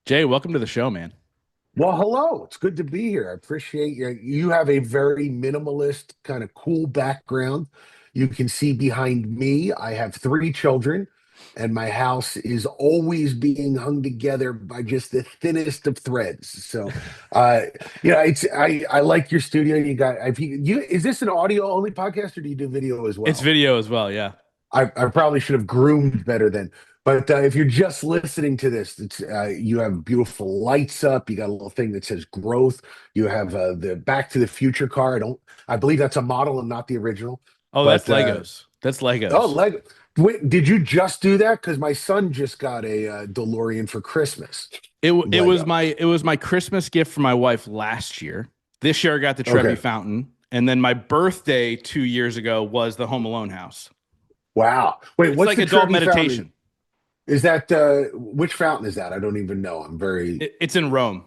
Jay, welcome to the show, man. Well, hello. It's good to be here. I appreciate you. You have a very minimalist, kind of cool background. You can see behind me, I have three children, and my house is always being hung together by just the thinnest of threads. So, uh, I like your studio. You got, is this an audio only podcast or do you do video as It's well? video as well, yeah. I probably should have groomed better then. But if you're just listening to this, you have beautiful lights up. You got a little thing that says growth. You have the Back to the Future car. I believe that's a model and not the original. Oh, that's But Legos. That's oh, Legos. Lego. Wait, did you just do that? Because my son just got a DeLorean for Christmas. It was Lego. my Christmas gift for my wife last year. This year I got the Trevi Okay. fountain, and then my birthday 2 years ago was the Home Alone house. Wow. Wait, It's what's like the adult Trevi fountain? meditation. Is that which fountain is that? I don't even know. I'm very It's in Rome.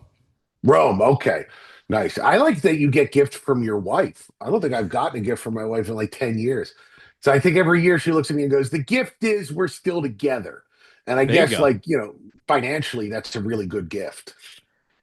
Rome. Okay. Nice. I like that you get gifts from your wife. I don't think I've gotten a gift from my wife in like 10 years. So I think every year she looks at me and goes, "The gift is we're still together." And I There you guess go. like, financially that's a really good gift.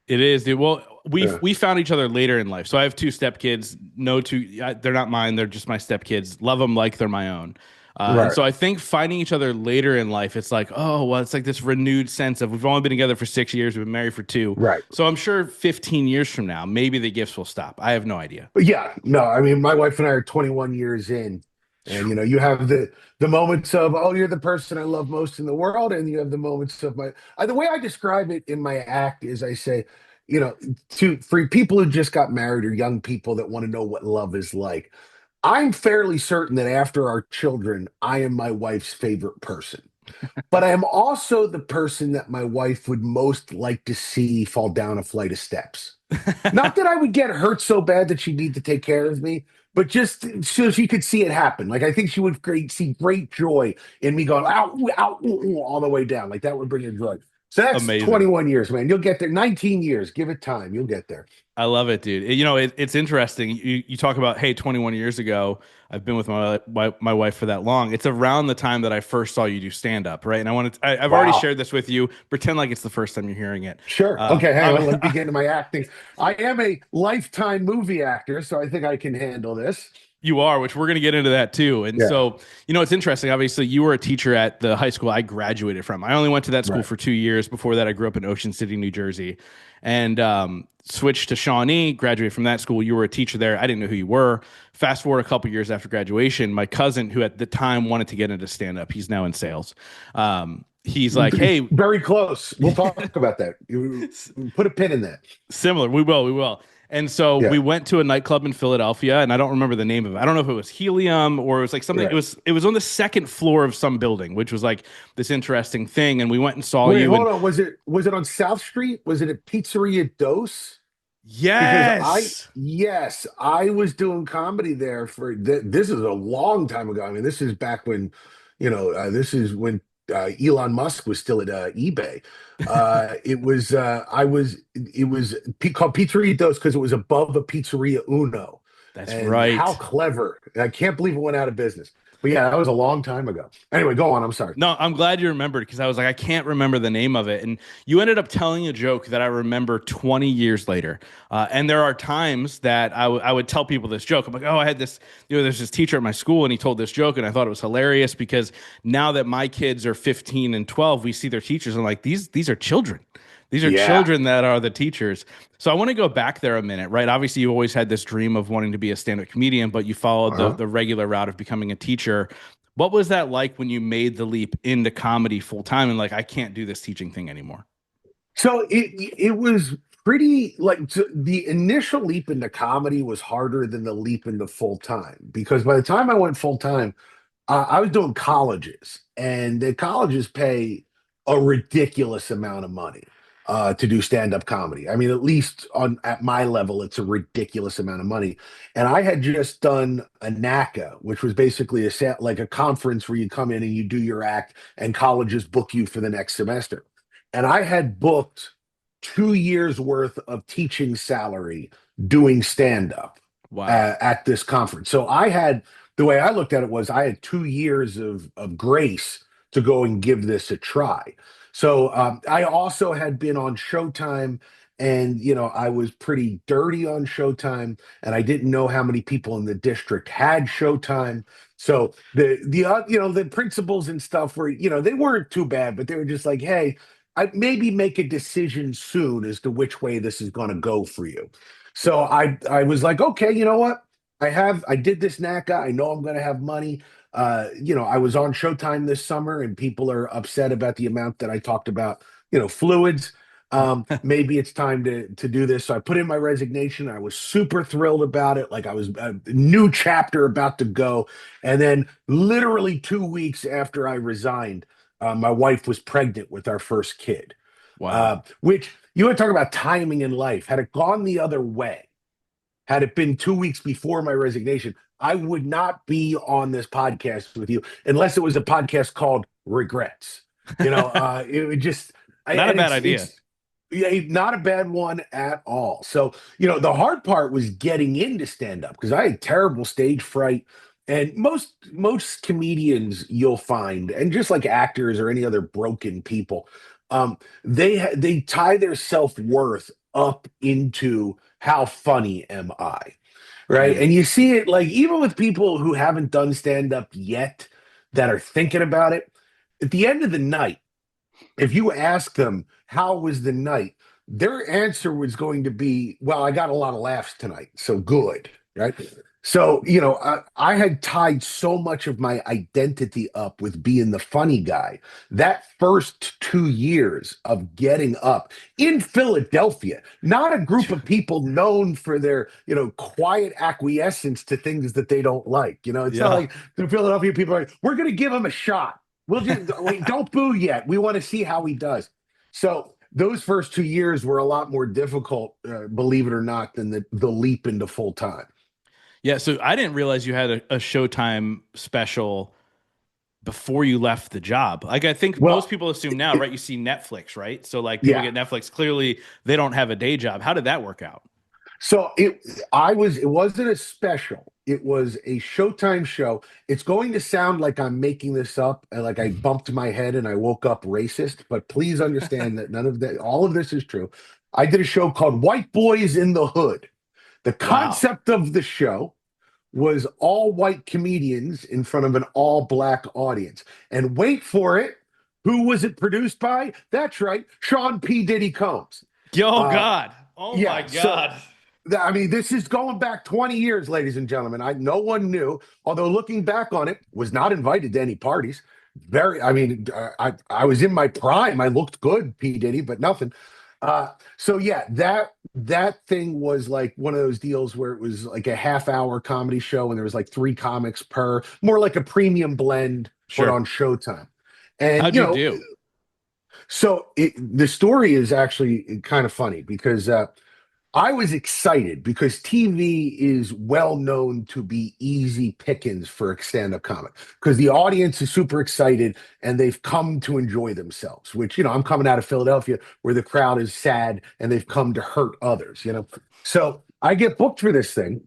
It is, dude. Well, we Yeah. we found each other later in life. So I have two stepkids. No two, they're not mine. They're just my stepkids. Love them like they're my own. And Right. so I think finding each other later in life, it's like, oh, well, it's like this renewed sense of we've only been together for 6 years. We've been married for two. Right. So I'm sure 15 years from now, maybe the gifts will stop. I have no idea. But yeah, no, I mean my wife and I are 21 years in. And you have the moments of, oh, you're the person I love most in the world, and you have the moments of the way I describe it in my act is I say, you know, to for people who just got married or young people that want to know what love is like, I'm fairly certain that after our children, I am my wife's favorite person. But I am also the person that my wife would most like to see fall down a flight of steps. Not that I would get hurt so bad that she'd need to take care of me, but just so she could see it happen. Like I think she would see great joy in me going out, out, all the way down. Like that would bring her joy. So that's Amazing. 21 years, man. You'll get there. 19 years. Give it time. You'll get there. I love it, dude. It's interesting. You talk about, hey, 21 years ago, I've been with my wife for that long. It's around the time that I first saw you do stand up, right? And I've already Wow. shared this with you. Pretend like it's the first time you're hearing it. Sure. Okay, hang I'm, on. Let me get into my acting. I am a lifetime movie actor, so I think I can handle this. You are, which we're going to get into that too. And Yeah. so, it's interesting. Obviously, you were a teacher at the high school I graduated from. I only went to that school Right. for 2 years. Before that, I grew up in Ocean City, New Jersey, and switched to Shawnee. Graduated from that school. You were a teacher there. I didn't know who you were. Fast forward a couple years after graduation, my cousin, who at the time wanted to get into stand up, he's now in sales. He's like, "Hey, Very close. We'll talk about that. You put a pin in that. similar. We will. And so Yeah. we went to a nightclub in Philadelphia, and I don't remember the name of it. I don't know if it was Helium or it was like something. It Right. was it was on the second floor of some building, which was like this interesting thing. And we went and saw Wait, you. hold And on. Was it on South Street? Was it at Pizzeria Dos? Because yes, yes, I was doing comedy there this is a long time ago. I mean, this is back when, this is when Elon Musk was still at eBay. It was called Pizzeria Dos because it was above a Pizzeria Uno. that's And how right. clever. I can't believe it went out of business. But yeah, that was a long time ago. Anyway, go on. I'm sorry. No, I'm glad you remembered because I was like, I can't remember the name of it. And you ended up telling a joke that I remember 20 years later. And there are times that I would tell people this joke. I'm like, oh, I had this, there's this teacher at my school and he told this joke and I thought it was hilarious because now that my kids are 15 and 12, we see their teachers and like, these are children. These are Yeah. children that are the teachers. So I want to go back there a minute, right? Obviously, you always had this dream of wanting to be a stand-up comedian, but you followed the Uh-huh. the regular route of becoming a teacher. What was that like when you made the leap into comedy full time and like I can't do this teaching thing anymore? So it was pretty the initial leap into comedy was harder than the leap into full time because by the time I went full time, I was doing colleges, and the colleges pay a ridiculous amount of money to do stand up comedy. I mean, at least on at my level, it's a ridiculous amount of money. And I had just done a NACA, which was basically like a conference where you come in and you do your act, and colleges book you for the next semester. And I had booked 2 years worth of teaching salary doing stand up Wow. at this conference. So I had the way I looked at it was I had 2 years of grace to go and give this a try. So I also had been on Showtime, and I was pretty dirty on Showtime, and I didn't know how many people in the district had Showtime. So the principals and stuff were, they weren't too bad, but they were just like, hey, I maybe make a decision soon as to which way this is going to go for you. So I was like, okay, you know what? I did this NACA. I know I'm going to have money. I was on Showtime this summer, and people are upset about the amount that I talked about, fluids. Maybe it's time to do this. So I put in my resignation. I was super thrilled about it. Like I was a new chapter about to go. And then literally 2 weeks after I resigned, my wife was pregnant with our first kid. Wow. Which you want to talk about timing in life. Had it gone the other way, had it been 2 weeks before my resignation, I would not be on this podcast with you unless it was a podcast called Regrets. It would just, Not a and bad it's idea. it's yeah, not a bad one at all. So, the hard part was getting into stand up because I had terrible stage fright. And most comedians you'll find, and just like actors or any other broken people, they tie their self-worth up into how funny am I, right? Mm. And you see it like even with people who haven't done stand up yet that are thinking about it. At the end of the night, if you ask them how was the night, their answer was going to be, well, I got a lot of laughs tonight, so good, right? So, I had tied so much of my identity up with being the funny guy. That first 2 years of getting up in Philadelphia, not a group of people known for their, quiet acquiescence to things that they don't like. It's not Yeah. like the Philadelphia people are like, we're going to give him a shot. We'll just wait, don't boo yet. We want to see how he does. So those first 2 years were a lot more difficult, believe it or not, than the leap into full time. Yeah. So I didn't realize you had a Showtime special before you left the job. Like I think most Well, people assume now, it, right? You see Netflix, right? So like people yeah. get Netflix. Clearly, they don't have a day job. How did that work out? So it wasn't a special. It was a Showtime show. It's going to sound like I'm making this up and like I bumped my head and I woke up racist, but please understand that none of that, all of this is true. I did a show called White Boys in the Hood. The Wow. concept of the show was all white comedians in front of an all black audience. And wait for it, who was it produced by? That's right, Sean P. Diddy Combs. Yo, Uh, God. Oh my yeah, so God. I mean, this is going back 20 years, ladies and gentlemen. No one knew, although looking back on it, was not invited to any parties. I mean, I was in my prime. I looked good, P. Diddy, but nothing. So yeah, that thing was like one of those deals where it was like a half-hour comedy show, and there was like three comics per, more like a premium blend, but Sure. on Showtime. And How'd you do? the story is actually kind of funny because I was excited because TV is well known to be easy pickings for a stand-up comic because the audience is super excited and they've come to enjoy themselves, which, I'm coming out of Philadelphia where the crowd is sad and they've come to hurt others. So I get booked for this thing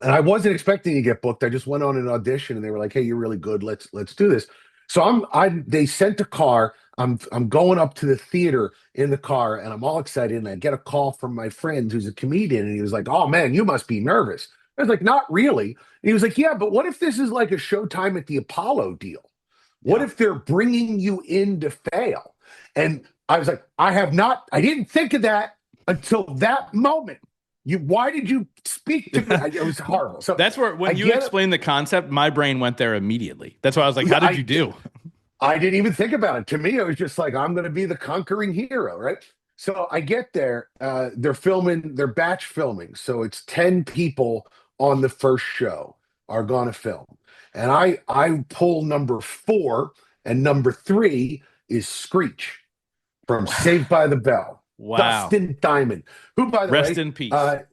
and I wasn't expecting to get booked. I just went on an audition and they were like, "Hey, you're really good. Let's do this." So they sent a car. I'm going up to the theater in the car and I'm all excited and I get a call from my friend who's a comedian and he was like, "Oh man, you must be nervous." I was like, "Not really." And he was like, "Yeah, but what if this is like a Showtime at the Apollo deal? What Yeah. if they're bringing you in to fail?" And I was like, I didn't think of that until that moment. Why did you speak to me? It was horrible. So That's where I when you get it. explained the concept, my brain went there immediately. That's why I was like, "How did you I do?" I didn't even think about it. To me, it was just like I'm going to be the conquering hero, right? So I get there. They're batch filming, so it's 10 people on the first show are going to film, and I pull number four, and number three is Screech from Saved by the Bell. Wow. Dustin Diamond, who, by the Rest way, in peace. uh,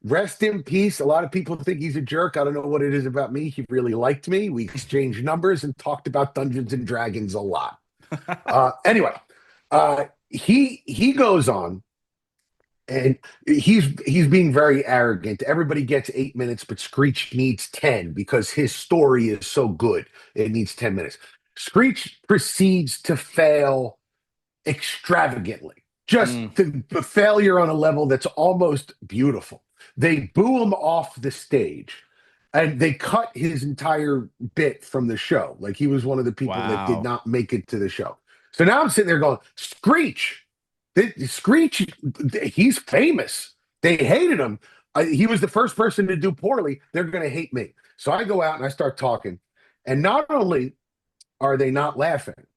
rest in peace. A lot of people think he's a jerk. I don't know what it is about me. He really liked me. We exchanged numbers and talked about Dungeons and Dragons a lot. Anyway, he goes on and he's being very arrogant. Everybody gets 8 minutes, but Screech needs 10 because his story is so good. It needs 10 minutes. Screech proceeds to fail extravagantly, just Mm, the failure on a level that's almost beautiful. They boo him off the stage and they cut his entire bit from the show. Like he was one of the people that did wow. not make it to the show. So now I'm sitting there going, Screech, Screech, he's famous. They hated him. He was the first person to do poorly. They're going to hate me. So I go out and I start talking. And not only are they not laughing,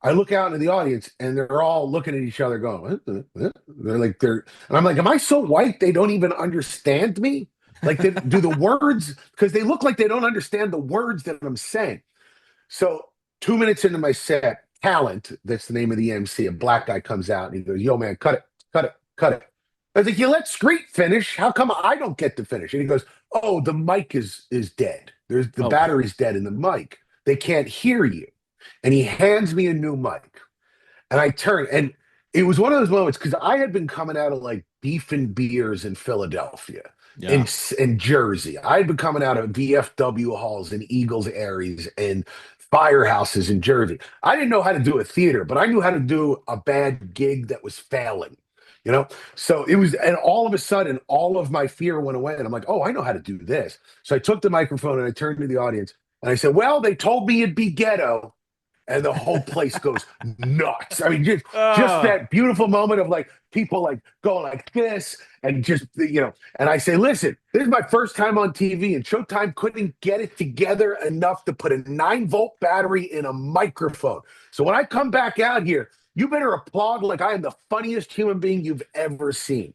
I look out into the audience and they're all looking at each other going, they're like, and I'm like, am I so white they don't even understand me? Like, they do the words, because they look like they don't understand the words that I'm saying. So 2 minutes into my set, Talent, that's the name of the MC, a black guy comes out and he goes, yo, man, cut it, cut it, cut it. I was like, you let Screet finish. How come I don't get to finish? And he goes, oh, the mic is dead. There's the Oh, battery's dead in the mic. They can't hear you. And he hands me a new mic. And I turn, and it was one of those moments because I had been coming out of like beef and beers in Philadelphia, yeah. in Jersey. I had been coming out of VFW halls and Eagles Aries and firehouses in Jersey. I didn't know how to do a theater, but I knew how to do a bad gig that was failing. You know, so it was, and all of a sudden, all of my fear went away, and I'm like, "Oh, I know how to do this." So I took the microphone and I turned to the audience and I said, "Well, they told me it'd be ghetto," and the whole place goes nuts. I mean, just Oh, that beautiful moment of like people like going like this and just And I say, listen, this is my first time on TV, and Showtime couldn't get it together enough to put a 9-volt battery in a microphone. So when I come back out here, you better applaud like I am the funniest human being you've ever seen.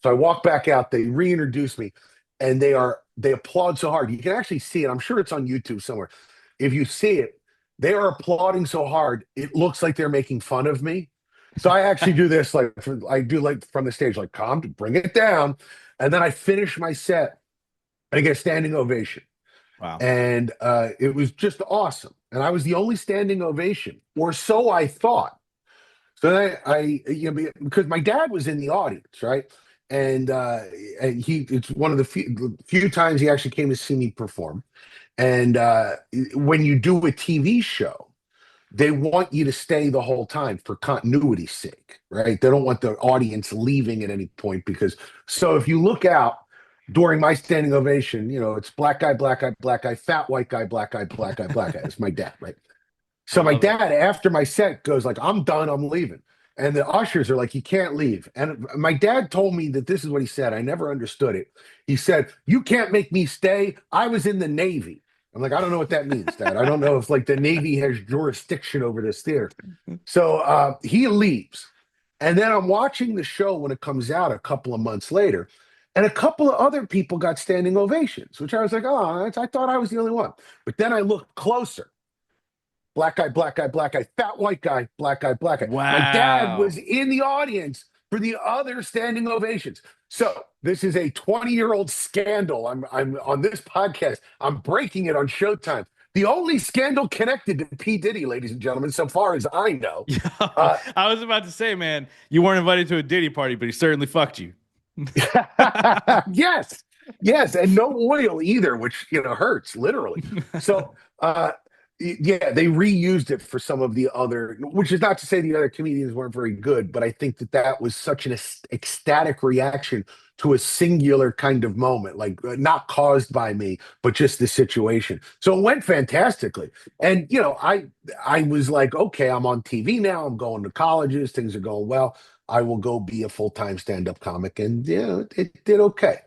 So I walk back out. They reintroduce me, and they applaud so hard. You can actually see it. I'm sure it's on YouTube somewhere. If you see it, they are applauding so hard, it looks like they're making fun of me. So I actually do this I do like from the stage, like calm, bring it down, and then I finish my set. And I get a standing ovation, wow. and it was just awesome. And I was the only standing ovation, or so I thought. So then because my dad was in the audience, right? And it's one of the few times he actually came to see me perform. And when you do a TV show, they want you to stay the whole time for continuity's sake, right? They don't want the audience leaving at any point because so if you look out during my standing ovation, it's black guy, black guy, black guy, fat white guy, black guy, black guy, black guy. It's my dad, right? I So my love it. dad, after my set, goes like, "I'm done. I'm leaving." And the ushers are like, "You can't leave." And my dad told me that this is what he said. I never understood it. He said, "You can't make me stay. I was in the Navy." I'm like, "I don't know what that means, Dad. I don't know if like the Navy has jurisdiction over this theater." So he leaves. And then I'm watching the show when it comes out a couple of months later. And a couple of other people got standing ovations, which I was like, oh, I thought I was the only one. But then I looked closer. Black guy, black guy, black guy, fat white guy, black guy, black guy. My dad was Wow. in the audience for the other standing ovations. So this is a 20-year-old scandal. I'm on this podcast. I'm breaking it on Showtime. The only scandal connected to P. Diddy, ladies and gentlemen, so far as I know. Yeah. Uh, I was about to say, man, you weren't invited to a Diddy party, but he certainly fucked you. yes, yes, and no oil either, which hurts literally. So, yeah, they reused it for some of the other, which is not to say the other comedians weren't very good, but I think that was such an ecstatic reaction to a singular kind of moment, like not caused by me, but just the situation. So it went fantastically, and I was like, okay, I'm on TV now. I'm going to colleges. Things are going well. I will go be a full-time stand-up comic, and it did okay.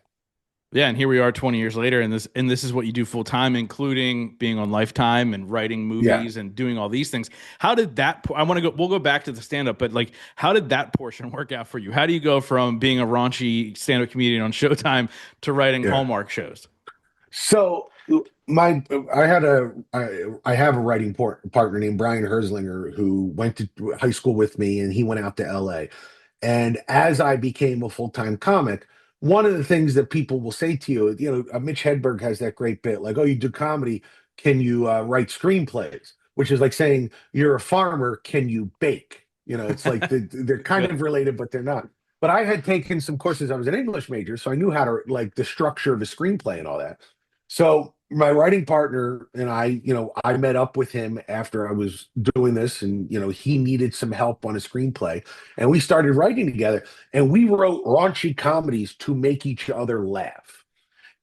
Yeah, and here we are 20 years later, and this is what you do full time, including being on Lifetime and writing Yeah, movies and doing all these things. How did that? I want to go. We'll go back to the stand up, but like, how did that portion work out for you? How do you go from being a raunchy stand up comedian on Showtime to writing yeah. Hallmark shows? So my I have a writing partner named Brian Herzlinger who went to high school with me, and he went out to LA. And as I became a full-time comic, one of the things that people will say to you, Mitch Hedberg has that great bit, like, "Oh, you do comedy, can you write screenplays?" Which is like saying, "You're a farmer, can you bake?" It's like they're kind Yeah. of related, but they're not. But I had taken some courses. I was an English major, so I knew how to like the structure of a screenplay and all that. So my writing partner and I, I met up with him after I was doing this, and he needed some help on a screenplay, and we started writing together, and we wrote raunchy comedies to make each other laugh.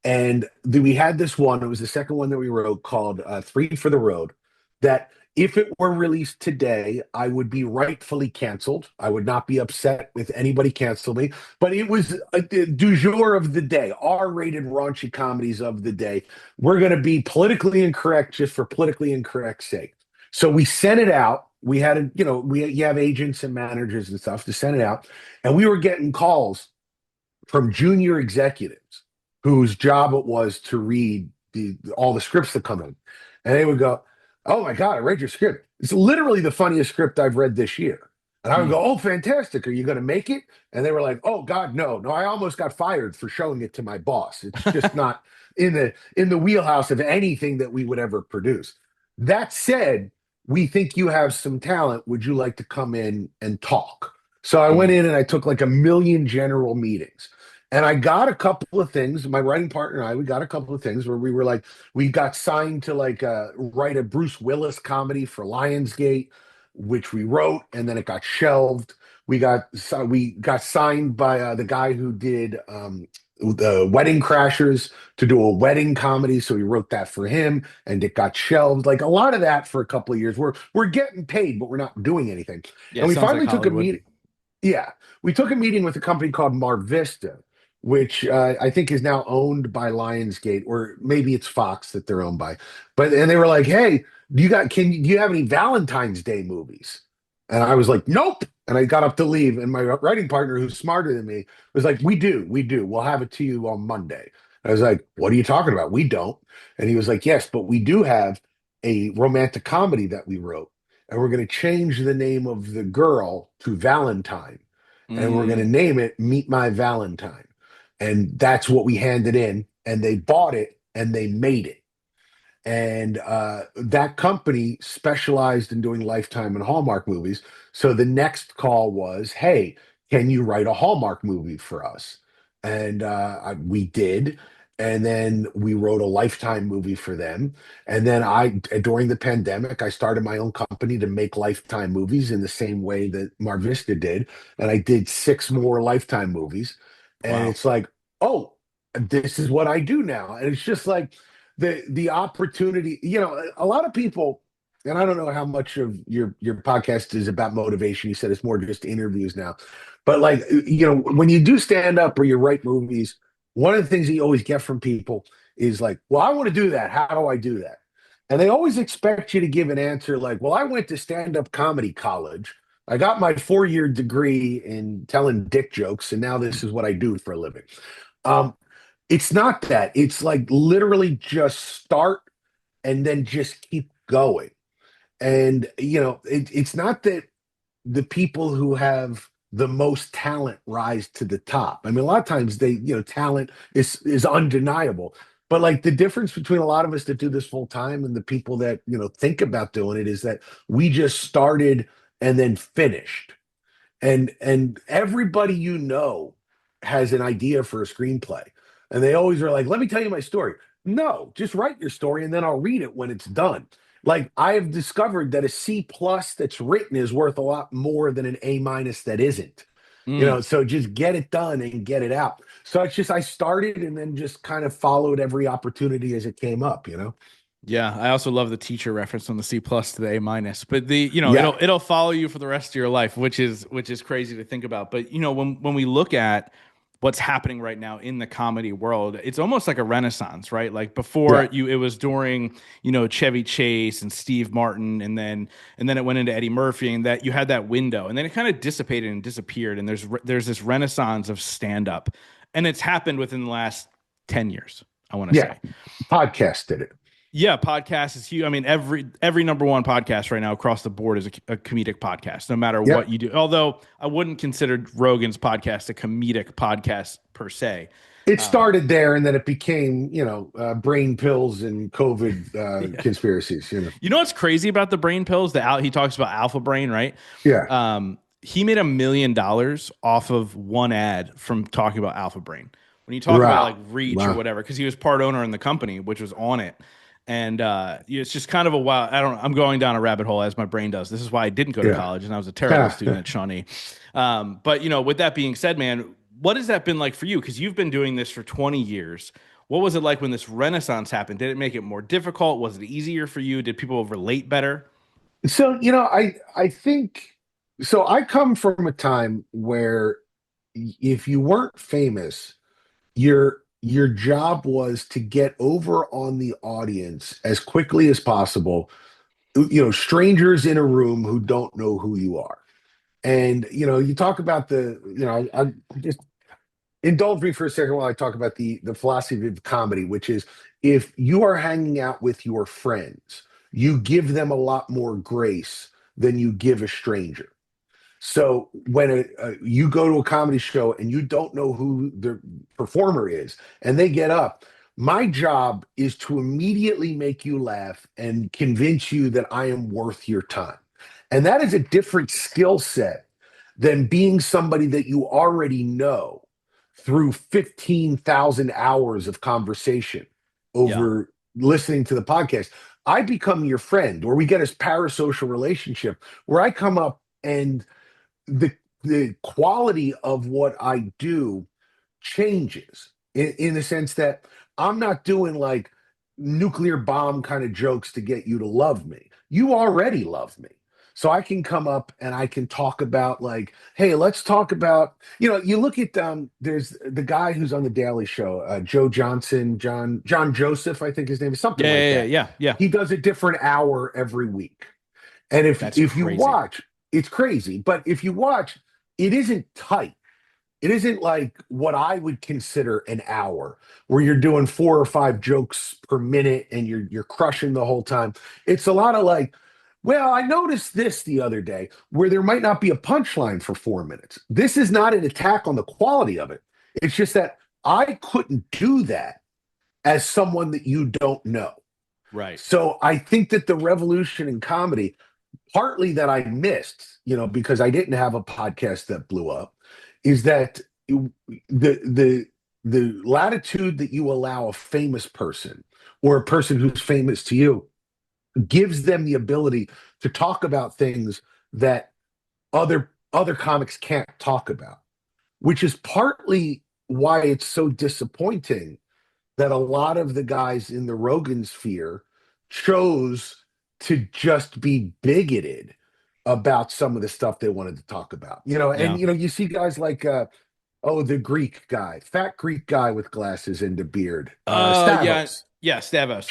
And we had this one, it was the second one that we wrote called Three for the Road, that if it were released today, I would be rightfully canceled. I would not be upset with anybody cancel me, but it was the du jour of the day, R-rated raunchy comedies of the day. We're going to be politically incorrect just for politically incorrect sake. So we sent it out. We had, you have agents and managers and stuff to send it out. And we were getting calls from junior executives whose job it was to read all the scripts that come in. And they would go, "Oh my God, I read your script. It's literally the funniest script I've read this year." And I would Hmm. go, "Oh, fantastic. Are you going to make it?" And they were like, "Oh God, no. No, I almost got fired for showing it to my boss. It's just not in the wheelhouse of anything that we would ever produce." That said, we think you have some talent. Would you like to come in and talk? So I went Hmm. in and I took like a million general meetings. And I got a couple of things. My writing partner and I, we got a couple of things where we were like, we got signed to like write a Bruce Willis comedy for Lionsgate, which we wrote, and then it got shelved. We got signed by the guy who did the Wedding Crashers to do a wedding comedy, so we wrote that for him, and it got shelved. Like a lot of that for a couple of years. We're getting paid, but we're not doing anything. Yeah, And we sounds like finally took a Hollywood. meeting. Yeah, we took a meeting with a company called Mar Vista, which I think is now owned by Lionsgate, or maybe it's Fox that they're owned by. And they were like, "Hey, do you have any Valentine's Day movies?" And I was like, "Nope." And I got up to leave, and my writing partner, who's smarter than me, was like, we do. We'll have it to you on Monday." I was like, "What are you talking about? We don't." And he was like, "Yes, but we do have a romantic comedy that we wrote, and we're going to change the name of the girl to Valentine, and we're going to Mm. name it Meet My Valentine." And that's what we handed in, and they bought it and they made it. And that company specialized in doing Lifetime and Hallmark movies. So the next call was, "Hey, can you write a Hallmark movie for us?" And we did. And then we wrote a Lifetime movie for them. And then during the pandemic, I started my own company to make Lifetime movies in the same way that Mar Vista did. And I did six more Lifetime movies. And Wow. it's like, oh, this is what I do now. And it's just like, the opportunity, a lot of people, and I don't know how much of your podcast is about motivation. You said it's more just interviews now, but like, when you do stand up or you write movies, one of the things that you always get from people is like, "Well, I want to do that. How do I do that?" And they always expect you to give an answer like, "Well, I went to stand-up comedy college. I got my 4-year degree in telling dick jokes, and now this is what I do for a living." Um, it's not that. It's like literally just start and then just keep going. And it's not that the people who have the most talent rise to the top. I mean, a lot of times talent is undeniable. But like the difference between a lot of us that do this full time and the people that, think about doing it is that we just started and then finished. And everybody has an idea for a screenplay, and they always are like, "Let me tell you my story." No, just write your story and then I'll read it when it's done. Like I have discovered that a C+ that's written is worth a lot more than an A- that isn't. Mm. So just get it done and get it out. So it's just I started and then just kind of followed every opportunity as it came up. Yeah, I also love the teacher reference on the C+ to the A-, but Yeah, it'll follow you for the rest of your life, which is crazy to think about. But when we look at what's happening right now in the comedy world, it's almost like a renaissance, right? Like before yeah, it was during, Chevy Chase and Steve Martin, and then it went into Eddie Murphy, and that you had that window, and then it kind of dissipated and disappeared, and there's this renaissance of stand up, and it's happened within the last 10 years, I want to yeah. say. Podcast did it. Yeah, podcast is huge. I mean, every number one podcast right now across the board is a comedic podcast, no matter what Yep. you do. Although I wouldn't consider Rogan's podcast a comedic podcast per se. It Um, started there, and then it became, brain pills and COVID yeah. conspiracies. You know what's crazy about the brain pills? He talks about alpha brain, right? Yeah. He made $1 million off of one ad from talking about alpha brain, when you talk about like Wow. reach or Wow. whatever, because he was part owner in the company, which was on it. And it's just kind of a wild. I don't. I'm going down a rabbit hole as my brain does. This is why I didn't go to Yeah. college, and I was a terrible student at Shawnee. But with that being said, man, what has that been like for you? Because you've been doing this for 20 years. What was it like when this renaissance happened? Did it make it more difficult? Was it easier for you? Did people relate better? So, I think so I come from a time where if you weren't famous, your job was to get over on the audience as quickly as possible. Strangers in a room who don't know who you are. And you talk about I just indulge me for a second while I talk about the philosophy of comedy, which is if you are hanging out with your friends, you give them a lot more grace than you give a stranger. So when you go to a comedy show and you don't know who the performer is, and they get up, my job is to immediately make you laugh and convince you that I am worth your time. And that is a different skill set than being somebody that you already know through 15,000 hours of conversation Yeah, over listening to the podcast. I become your friend, or we get a parasocial relationship where I come up and the the quality of what I do changes in the sense that I'm not doing like nuclear bomb kind of jokes to get you to love me. You already love me. So I can come up and I can talk about like, hey, let's talk about, you look at there's the guy who's on the Daily Show, Joe Johnson, John Joseph, I think his name is something yeah, like yeah, yeah, that. yeah, yeah. He does a different hour every week. And if That's if you crazy. watch, it's crazy. But if you watch, it isn't tight. It isn't like what I would consider an hour where you're doing 4 or 5 jokes per minute and you're crushing the whole time. It's a lot of like, well, I noticed this the other day where there might not be a punchline for 4 minutes. This is not an attack on the quality of it. It's just that I couldn't do that as someone that you don't know. Right. So I think that the revolution in comedy partly that I missed, because I didn't have a podcast that blew up, is that the the latitude that you allow a famous person or a person who's famous to you gives them the ability to talk about things that other comics can't talk about, which is partly why it's so disappointing that a lot of the guys in the Rogan sphere chose to just be bigoted about some of the stuff they wanted to talk about. And Yeah. you see guys like the Greek guy, fat Greek guy with glasses and a beard, Yeah, Stavos. yeah. Stavos.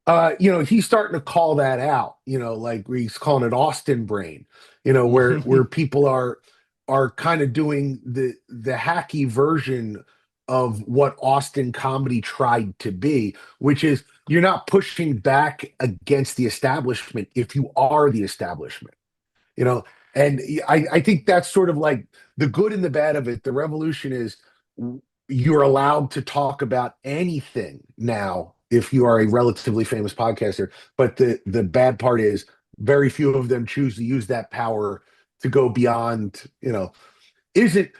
Stravos. He's starting to call that out, like he's calling it Austin brain, where people are kind of doing the hacky version of what Austin comedy tried to be, which is you're not pushing back against the establishment if you are the establishment, you know. And I think that's sort of like the good and the bad of it. The revolution is you're allowed to talk about anything now if you are a relatively famous podcaster, but the bad part is very few of them choose to use that power to go beyond, is it,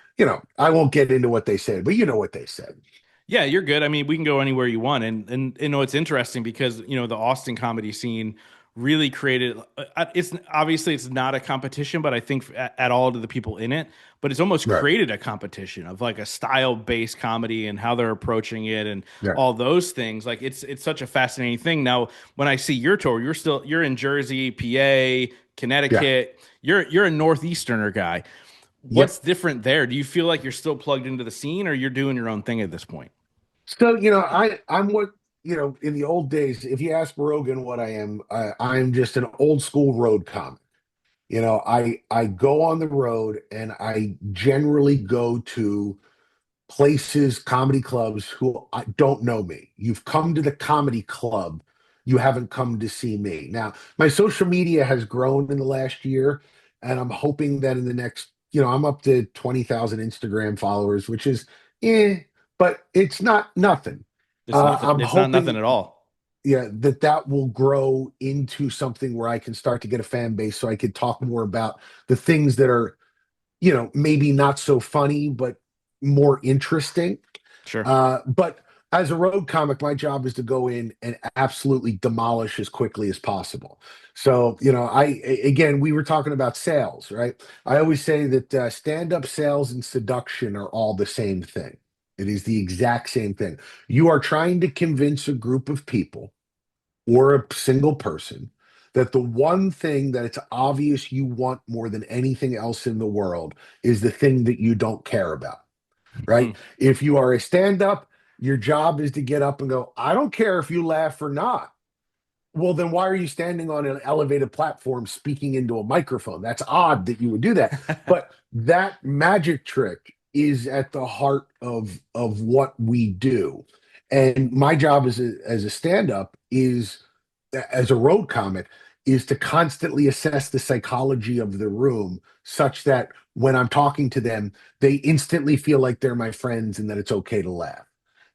I won't get into what they said, but you know what they said. Yeah, you're good. I mean, we can go anywhere you want, and it's interesting because the Austin comedy scene really created. It's obviously it's not a competition, but I think at all to the people in it, but it's almost Right. created a competition of like a style based comedy and how they're approaching it and Yeah. all those things. Like it's such a fascinating thing. Now, when I see your tour, you're in Jersey, PA, Yeah. Connecticut. You're a northeasterner guy. What's Yep. different there? Do you feel like you're still plugged into the scene, or you're doing your own thing at this point? So, I'm what, in the old days, if you ask Rogan what I am, I'm just an old school road comic. I go on the road and I generally go to places, comedy clubs who don't know me. You've come to the comedy club, you haven't come to see me. Now, my social media has grown in the last year, and I'm hoping that in the next, I'm up to 20,000 Instagram followers, which is but it's not nothing. It's nothing. I'm It's not nothing hoping, at all. yeah, that will grow into something where I can start to get a fan base so I could talk more about the things that are, maybe not so funny, but more interesting. Sure. But as a road comic, my job is to go in and absolutely demolish as quickly as possible. So, again, we were talking about sales, right? I always say that stand-up sales and seduction are all the same thing. It is the exact same thing. You are trying to convince a group of people or a single person that the one thing that it's obvious you want more than anything else in the world is the thing that you don't care about, right? Hmm. If you are a stand up, your job is to get up and go, I don't care if you laugh or not. Well, then why are you standing on an elevated platform speaking into a microphone? That's odd that you would do that. But that magic trick is at the heart of what we do. And my job as a stand-up is as a road comic is to constantly assess the psychology of the room such that when I'm talking to them, they instantly feel like they're my friends and that it's okay to laugh.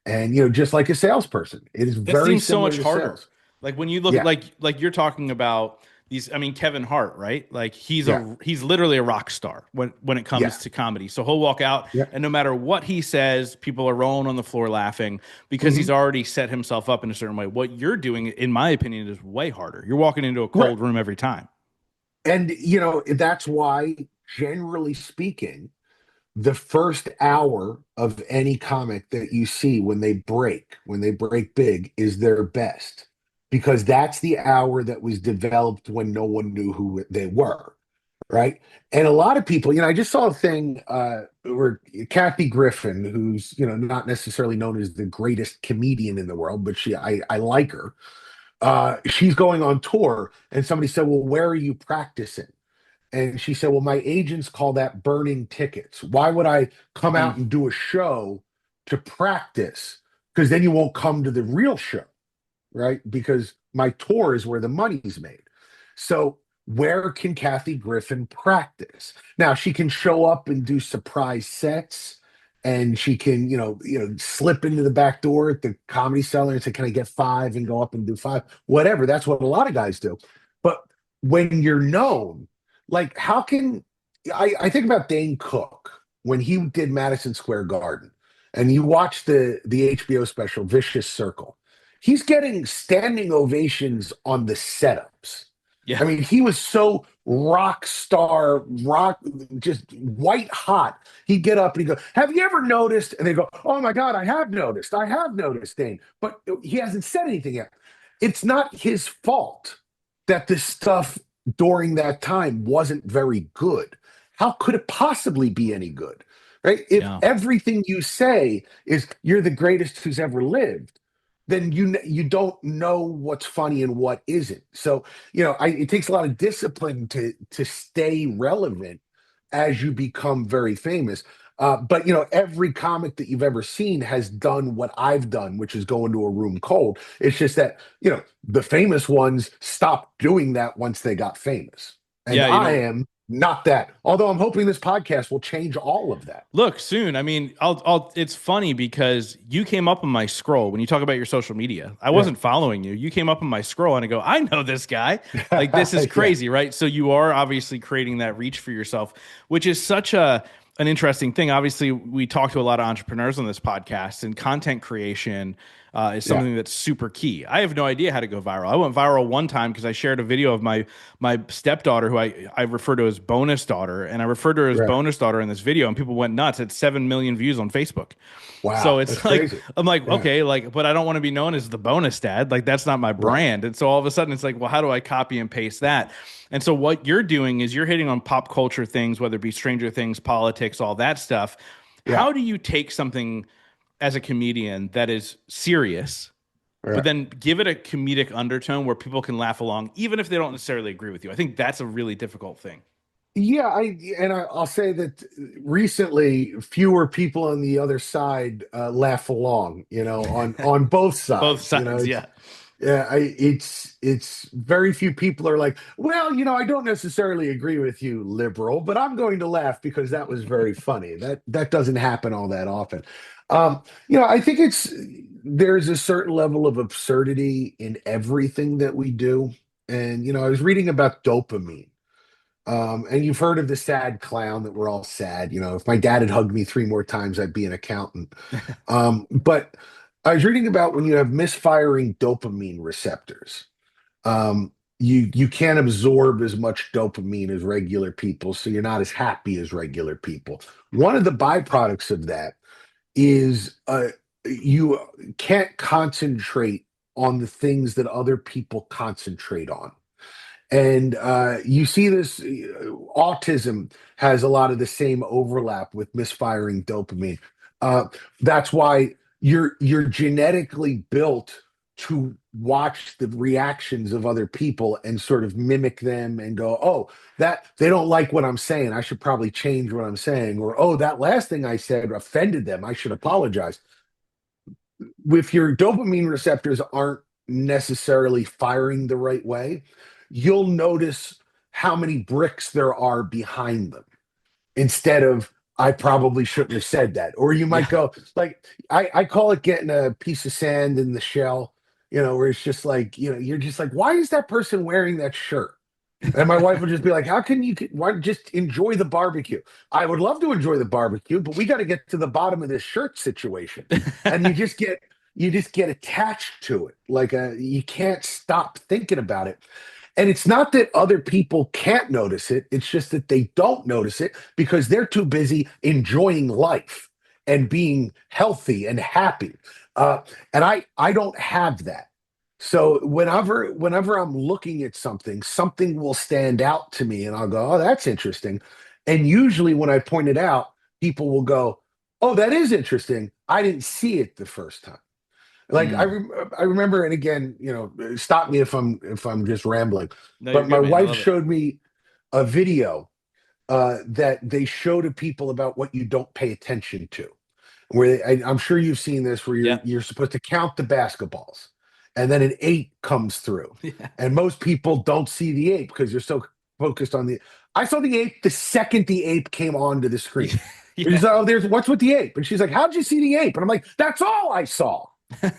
And just like a salesperson, it is That very seems so similar much to harder. sales. Like when you look at Yeah, like you're talking about these, I mean, Kevin Hart, right? Like yeah, he's literally a rock star when it yeah, comes to comedy. So he'll walk out yeah. and no matter what he says, people are rolling on the floor laughing because he's Mhm. already set himself up in a certain way. What you're doing, in my opinion, is way harder. You're walking into a Right. cold room every time. And that's why, generally speaking, the first hour of any comic that you see when they break big, is their best. Because that's the hour that was developed when no one knew who they were. Right. And a lot of people, I just saw a thing where Kathy Griffin, who's, not necessarily known as the greatest comedian in the world, but I like her. She's going on tour, and somebody said, well, where are you practicing? And she said, well, my agents call that burning tickets. Why would I come Hmm. out and do a show to practice? Because then you won't come to the real show, right? Because my tour is where the money's made. So where can Kathy Griffin practice? Now she can show up and do surprise sets, and she can, slip into the back door at the Comedy Cellar and say, "Can I get five?" and go up and do five, whatever. That's what a lot of guys do. But when you're known, like how can I think about Dane Cook when he did Madison Square Garden, and you watch the HBO special Vicious Circle. He's getting standing ovations on the setups. Yeah. I mean, he was so rock star, just white hot. He'd get up and he'd go, "Have you ever noticed?" And they go, "Oh my God, I have noticed. I have noticed, Dane." But he hasn't said anything yet. It's not his fault that this stuff during that time wasn't very good. How could it possibly be any good? Right? If Yeah. everything you say is you're the greatest who's ever lived, then you don't know what's funny and what isn't. So it takes a lot of discipline to stay relevant as you become very famous. But every comic that you've ever seen has done what I've done, which is go into a room cold. It's just that the famous ones stopped doing that once they got famous, and Yeah, I am not that. Although I'm hoping this podcast will change all of that. look, soon. I mean, it's funny because you came up on my scroll when you talk about your social media. I Yeah, wasn't following you. You came up on my scroll and I go, I know this guy. Like, this is yeah, crazy, right? So you are obviously creating that reach for yourself, which is such an interesting thing. Obviously, we talk to a lot of entrepreneurs on this podcast, and content creation is yeah. something that's super key. I have no idea how to go viral. I went viral one time because I shared a video of my stepdaughter, who I refer to as bonus daughter, and I referred to her as Right. bonus daughter in this video, and people went nuts. It's 7 million views on Facebook. So Wow, that's it's like crazy. I'm like, Yeah, okay, like, but I don't want to be known as the bonus dad. Like that's not my right. brand. And so all of a sudden it's like, well, how do I copy and paste that? And so what you're doing is you're hitting on pop culture things, whether it be Stranger Things, politics, all that stuff. Yeah, How do you take something as a comedian that is serious, but right. then give it a comedic undertone where people can laugh along, even if they don't necessarily agree with you? I think that's a really difficult thing. Yeah, I'll say that recently fewer people on the other side laugh along, on both Both sides. sides, It's yeah. yeah, it's very few people are like, well, I don't necessarily agree with you, liberal, but I'm going to laugh because that was very funny. That doesn't happen all that often. I think there's a certain level of absurdity in everything that we do. And I was reading about dopamine. And you've heard of the sad clown that we're all sad. If my dad had hugged me three more times, I'd be an accountant. But I was reading about when you have misfiring dopamine receptors, you can't absorb as much dopamine as regular people, so you're not as happy as regular people. One of the byproducts of that is you can't concentrate on the things that other people concentrate on. And you see this, autism has a lot of the same overlap with misfiring dopamine. Uh, that's why you're genetically built to watch the reactions of other people and sort of mimic them and go, oh, that they don't like what I'm saying. I should probably change what I'm saying. Or, oh, that last thing I said offended them. I should apologize. If your dopamine receptors aren't necessarily firing the right way, you'll notice how many bricks there are behind them instead of I probably shouldn't have said that. Or you might Yeah. go like I call it getting a piece of sand in the shell, where it's just like, you're just like, why is that person wearing that shirt? And my wife would just be like, how can you why just enjoy the barbecue? I would love to enjoy the barbecue, but we got to get to the bottom of this shirt situation. And you just get attached to it. Like you can't stop thinking about it. And it's not that other people can't notice it, it's just that they don't notice it because they're too busy enjoying life and being healthy and happy. And I don't have that. So whenever I'm looking at something, something will stand out to me and I'll go, "Oh, that's interesting." And usually when I point it out, people will go, "Oh, that is interesting. I didn't see it the first time." Like Mm. I remember, and again, stop me if I'm just rambling, No, you're but my good, man. I wife love it. showed me a video that they show to people about what you don't pay attention to. I'm sure you've seen this, where you're Yeah. you're supposed to count the basketballs, and then an eight comes through, Yeah. and most people don't see the eight because they're so focused on the. I saw the ape the second the ape came onto the screen. Yeah. She's like, "Oh, there's what's with the ape?" And she's like, "How'd you see the ape?" And I'm like, "That's all I saw."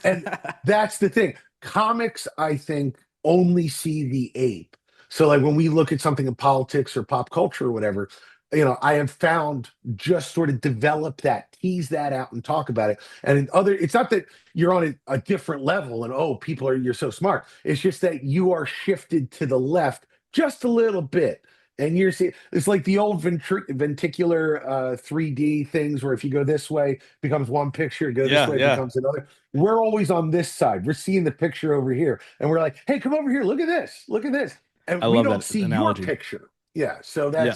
And that's the thing. Comics, I think, only see the ape. So, like when we look at something in politics or pop culture or whatever, I have found just sort of develop that, tease that out, and talk about it. And it's not that you're on a different level and oh, you're so smart. It's just that you are shifted to the left just a little bit. And you're seeing it's like the old ventricular 3D things where if you go this way, becomes one picture, go this Yeah. way, Yeah. becomes another. We're always on this side. We're seeing the picture over here. And we're like, hey, come over here. Look at this. Look at this. I And we love don't that see your analogy. picture. Yeah. So Yeah.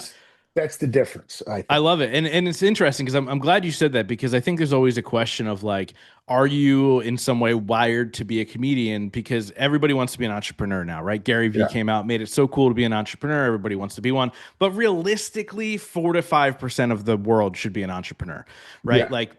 that's the difference, I I think. love it. And it's interesting because I'm glad you said that because I think there's always a question of like, are you in some way wired to be a comedian? Because everybody wants to be an entrepreneur now, right? Gary Vee Yeah. came out, made it so cool to be an entrepreneur. Everybody wants to be one. But realistically, 4 to 5% of the world should be an entrepreneur, right? Yeah. Like,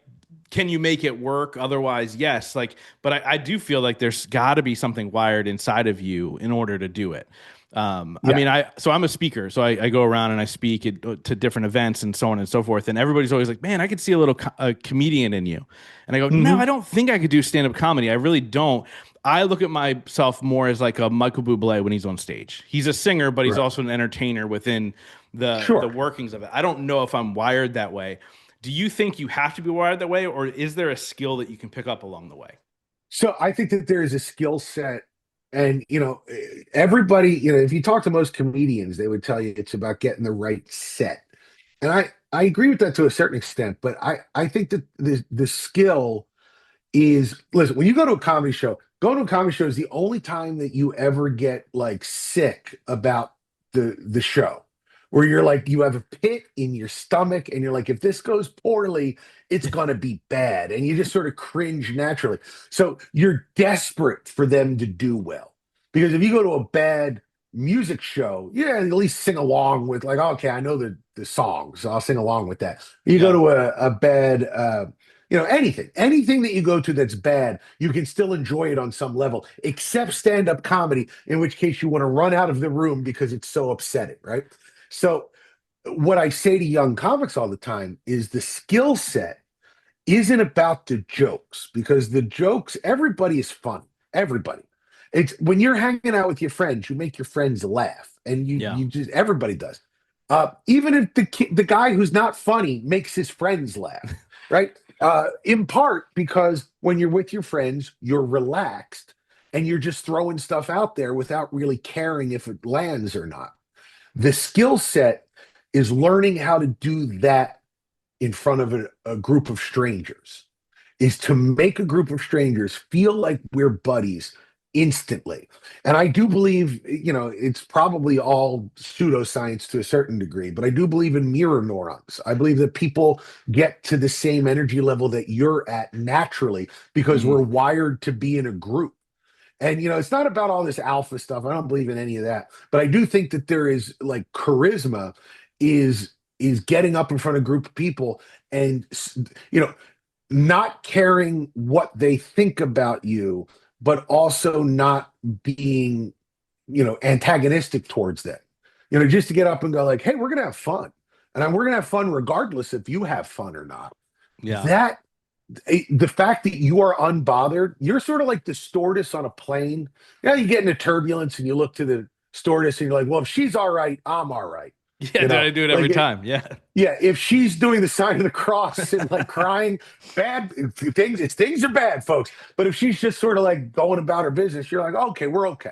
can you make it work? Otherwise, yes. Like, but I do feel like there's got to be something wired inside of you in order to do it. I Yeah. mean, so I'm a speaker, so I go around and I speak to different events and so on and so forth. And everybody's always like, "Man, I could see a comedian in you," and I go, "No, I Hmm. don't think I could do stand up comedy. I really don't." I look at myself more as like a Michael Bublé when he's on stage. He's a singer, but he's Right. also an entertainer within the Sure. workings of it. I don't know if I'm wired that way. Do you think you have to be wired that way, or is there a skill that you can pick up along the way? So I think that there is a skill set, and everybody, if you talk to most comedians, they would tell you it's about getting the right set. And I agree with that to a certain extent, but I think that the skill is, listen, when you go to a comedy show, going to a comedy show is the only time that you ever get like sick about the show, where you're like, you have a pit in your stomach and you're like, if this goes poorly, it's gonna be bad. And you just sort of cringe naturally. So you're desperate for them to do well. Because if you go to a bad music show, yeah, at least sing along with, like, okay, I know the songs, so I'll sing along with that. You go Yeah, to a bad anything that you go to that's bad, you can still enjoy it on some level, except stand-up comedy, in which case you want to run out of the room because it's so upsetting, right? So what I say to young comics all the time is the skill set isn't about the jokes, because the jokes, everybody is funny. Everybody. It's when you're hanging out with your friends, you make your friends laugh, and you yeah, you just everybody does. Even if the guy who's not funny makes his friends laugh, right? In part because when you're with your friends, you're relaxed and you're just throwing stuff out there without really caring if it lands or not. The skill set is learning how to do that in front of a group of strangers, is to make a group of strangers feel like we're buddies instantly. And I do believe, it's probably all pseudoscience to a certain degree, but I do believe in mirror neurons. I believe that people get to the same energy level that you're at naturally because Mhm. we're wired to be in a group. And it's not about all this alpha stuff. I don't believe in any of that. But I do think that there is like charisma is getting up in front of a group of people and you know not caring what they think about you, but also not being, antagonistic towards them. Just to get up and go like, hey, we're gonna have fun. And we're gonna have fun regardless if you have fun or not. Yeah. That the fact that you are unbothered, you're sort of like the stewardess on a plane. You get into turbulence and you look to the stewardess and you're like, well, if she's all right, I'm all right. Yeah, You dude, know, I do it every like time. Yeah. yeah, if she's doing the sign of the cross and like crying, bad things are bad, folks. But if she's just sort of like going about her business, you're like, okay, we're okay.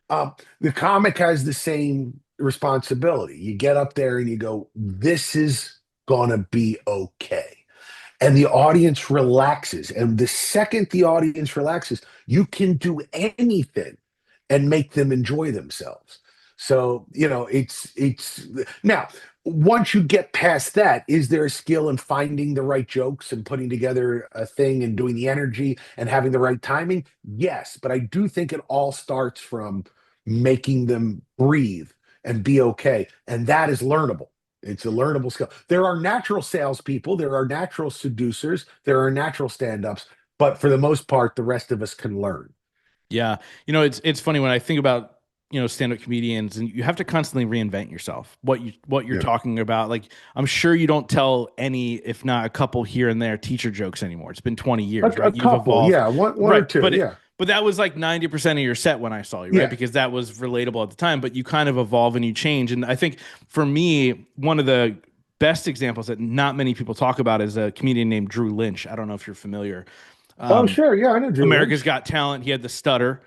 The comic has the same responsibility. You get up there and you go, this is gonna be okay, and the audience relaxes. And the second the audience relaxes, you can do anything and make them enjoy themselves. So, it's now once you get past that, is there a skill in finding the right jokes and putting together a thing and doing the energy and having the right timing? Yes, but I do think it all starts from making them breathe and be okay. And that is learnable. It's a learnable skill. There are natural salespeople, there are natural seducers, there are natural stand-ups, but for the most part, the rest of us can learn. Yeah. It's funny when I think about, stand-up comedians and you have to constantly reinvent yourself. What you're Yeah. talking about. Like I'm sure you don't tell any, if not a couple here and there teacher jokes anymore. It's been 20 years, A right? You've couple, evolved. yeah, one or Right. two, yeah, But that was like 90% of your set when I saw you, right? yeah. Because that was relatable at the time, but you kind of evolve and you change. And I think for me, one of the best examples that not many people talk about is a comedian named Drew Lynch. I don't know if you're familiar. Oh, Um, sure, yeah, I know Drew America's Lynch. Got Talent. He had the stutter.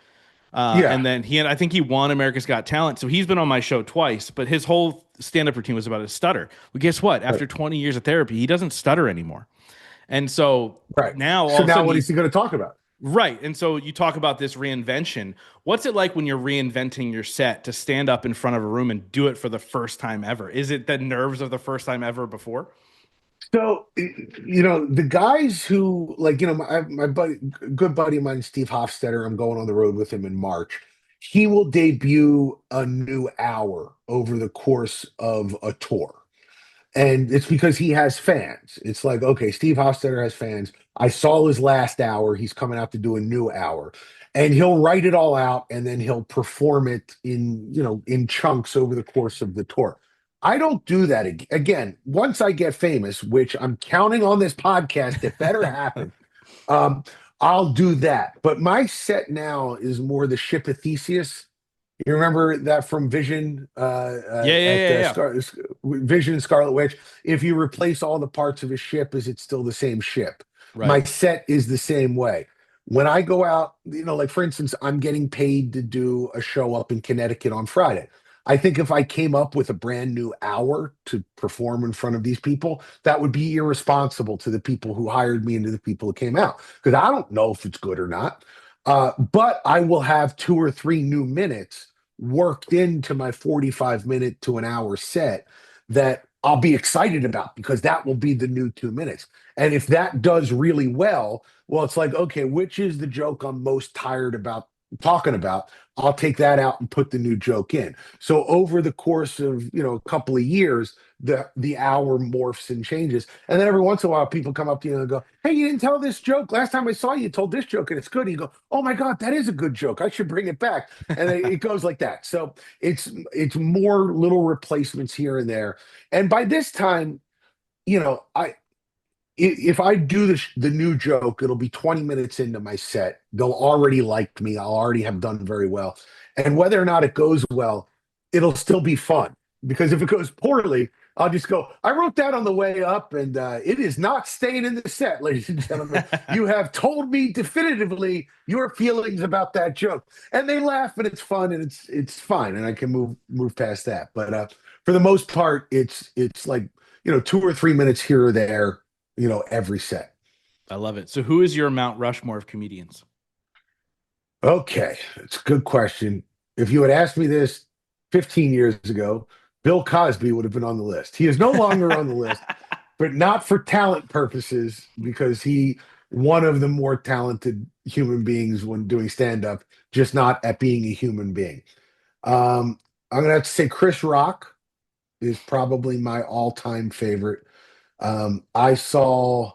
Yeah, And then I think he won America's Got Talent. So he's been on my show twice, but his whole stand up routine was about his stutter. Well, guess what? right, After 20 years of therapy, he doesn't stutter anymore. And so right. now all So of a now, sudden what is he going to talk about? right. And so you talk about this reinvention. What's it like when you're reinventing your set to stand up in front of a room and do it for the first time ever? Is it the nerves of the first time ever before? So, the guys who like, my buddy, good buddy of mine, Steve Hofstetter, I'm going on the road with him in March. He will debut a new hour over the course of a tour. And it's because he has fans. It's like, okay, Steve Hofstetter has fans. I saw his last hour. He's coming out to do a new hour. And he'll write it all out and then he'll perform it in chunks over the course of the tour. I don't do that again. Once I get famous, which I'm counting on this podcast, it better happen. Um, I'll do that. But my set now is more the ship of Theseus. You remember that from Vision Yeah, yeah, at yeah, yeah. Vision and Scarlet Witch? If you replace all the parts of a ship, is it still the same ship? Right. My set is the same way. When I go out, like for instance, I'm getting paid to do a show up in Connecticut on Friday. I think if I came up with a brand new hour to perform in front of these people, that would be irresponsible to the people who hired me and to the people who came out because I don't know if it's good or not. But I will have 2 or 3 new minutes worked into my 45 minute to an hour set that I'll be excited about because that will be the new 2 minutes. And if that does really well, it's like, okay, which is the joke I'm most tired about talking about? I'll take that out and put the new joke in. So over the course of, a couple of years, the hour morphs and changes. And then every once in a while, people come up to you and go, hey, you didn't tell this joke. Last time I saw you, you told this joke and it's good. And you go, oh my God, that is a good joke. I should bring it back. And it goes like that. So it's more little replacements here and there. And by this time, I if I do the new joke, it'll be 20 minutes into my set. They'll already like me. I'll already have done very well. And whether or not it goes well, it'll still be fun. because if it goes poorly, I'll just go, I wrote that on the way up, and it is not staying in the set, ladies and gentlemen. You have told me definitively your feelings about that joke. And they laugh, and it's fun, and it's fine, and I can move past that. But for the most part, it's like, 2 or 3 minutes here or there, every set. I love it. So who is your Mount Rushmore of comedians? Okay, it's a good question. If you had asked me this 15 years ago, Bill Cosby would have been on the list. He is no longer on the list, but not for talent purposes, because he one of the more talented human beings when doing stand up, just not at being a human being. I'm gonna have to say Chris Rock is probably my all-time favorite. I saw